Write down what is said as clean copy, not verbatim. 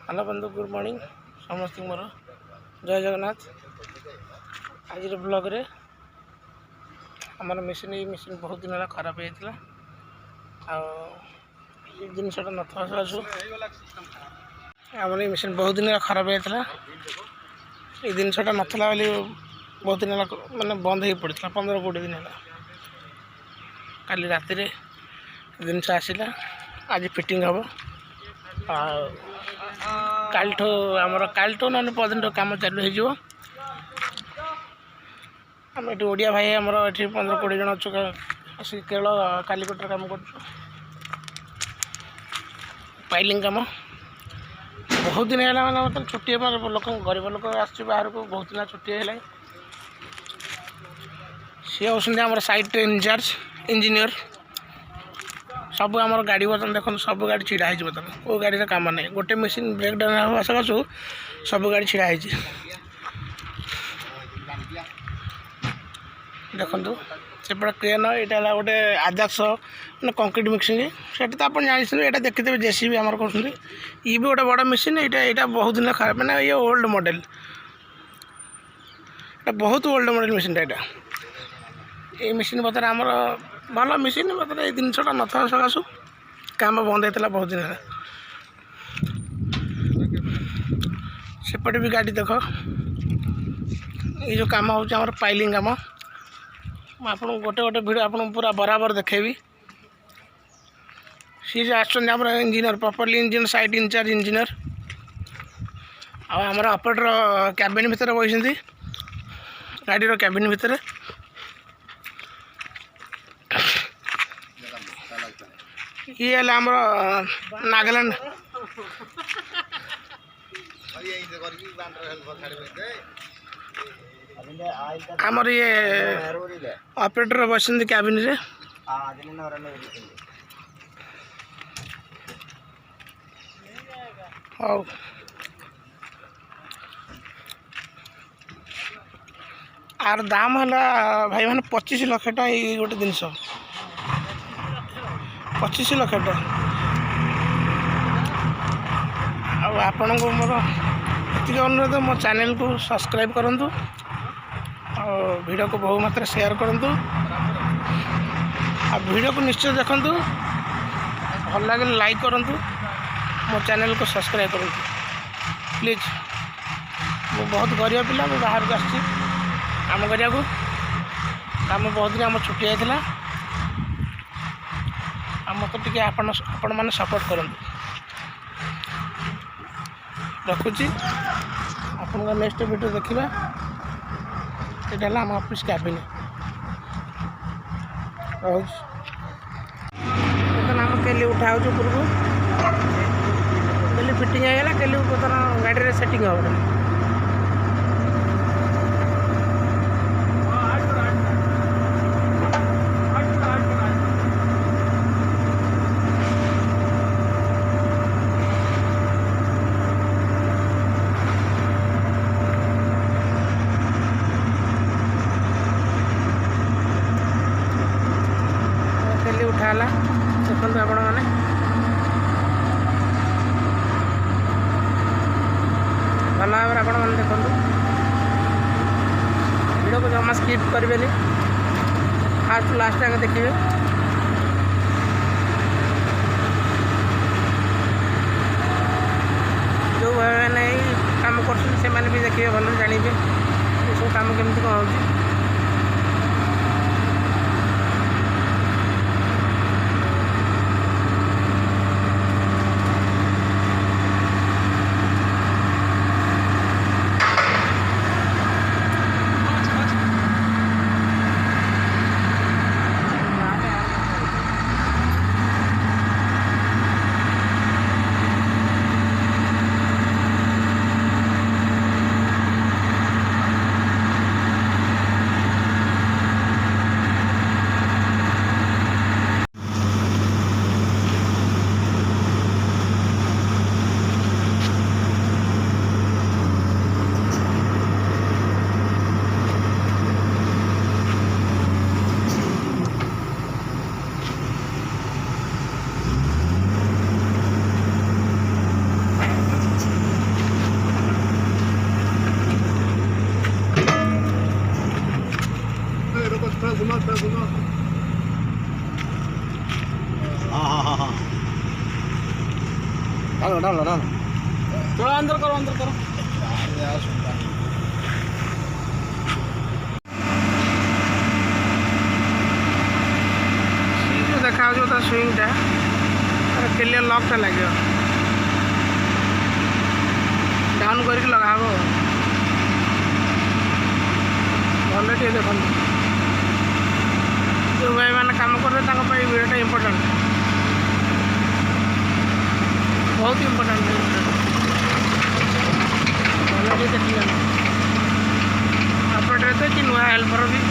Hello बंधु good morning समस्त मोर जय जगन्नाथ। आज ब्लॉग रे आमर मेसीन बहुत दिन खराब होता जिनसा न आमर मेसीन बहुत दिन खराब होता ये जिनसा नाला बहुत दिन मानने बंद हो पड़ा 15-20 दिन है। काली राति जिनस आसला आज फिटिंग हम कालठू ना पदिन कम चालू हो आम ये ओडिया भाई आमर ये 15-20 जन अच्छु केवल कालीकोट कम कर पाइलिंग कम बहुत दिन है मतलब छुट्टी लोक गरीब लोक आस बाहर को बहुत दिन छुट्टी है सी होमर साइट इंचार्ज इंजीनियर सब आम गाड़ी बर्तन देखो सब गाड़ी छिड़ा है बर्तन को गाड़ी कम ना गोटे मेसीन ब्रेक डाउन हवा सकाशु सब गाड़ी छिड़ा है देखु सेपटे क्रेन यहाँ गोटे आजाक्स मैंने कंक्रीट मिक्सिंग से तो आप जानते हैं देखते जेसीबी आम कर ये भी गोटे बड़ मेसीन यहाँ बहुत दिन खराब मैंने ये ओल्ड मॉडल बहुत ओल्ड मॉडल मेसीन यहाँ ये मेसीन बतर आमर भल मेसीन बतर ये जिनसा न सकाशु काम बंद होता बहुत दिन है। सेपटे भी गाड़ी देख ये जो काम हो पाइलिंग काम मुझे गोटे गोटे भिड आप पूरा बराबर देखेबी सी जो आम engineer properly engineer site in charge engineer आमर ऑपरेटर कैबिन भितर बही गाड़ी कैबिन भितर ये आमर नागालैंड आमर ये ऑपरेटर बसंत कैबिन रे हाँ आर दाम है भाई मैंने 25 लाख टा ये गोटे जिनस 25 लाख टा आपण को मोर ये अनुरोध मो चैनल को सब्सक्राइब करूँ और वीडियो को बहु मात्रा शेयर करूँ आ वीडियो को निश्चय देखूँ भल लगे लाइक करूँ मो चैनल को सब्सक्राइब करूँ प्लीज। मु बहुत गरीब पिला बाहर को आम करा काम बहुत दिन आम छुट्टी होता मत टे आपण मैंने सपोर्ट करूँ रखुची आपन नेक्स्ट वीडियो देखा ये आम ऑफिस कैबिन आम केली उठा ऊपर को केली फिटिंग होगा केली बर्तन गाड़ी सेटिंग हो उठाला देखो आपण मैंने भल भाव आपण मैंने देखो वीडियो को जमा स्किप करेंगे फास्ट लास्ट आगे देखिए जो भाई मैंने काम कर भी देखिए भल जानवे सब काम केमती कौन हो। डालो डालो डालो थोड़ा अंदर करो अंदर करो। जो देखा स्विंगटा क्लियर लकटा लगे डाउन करके लगा भले टे देखो जो भाई मैंने काम करते वीडियोटा इम्पोर्टेंट बहुत इम्पोर्टेंट भले टे देखिए आपटे कि नुआ हेल्पर भी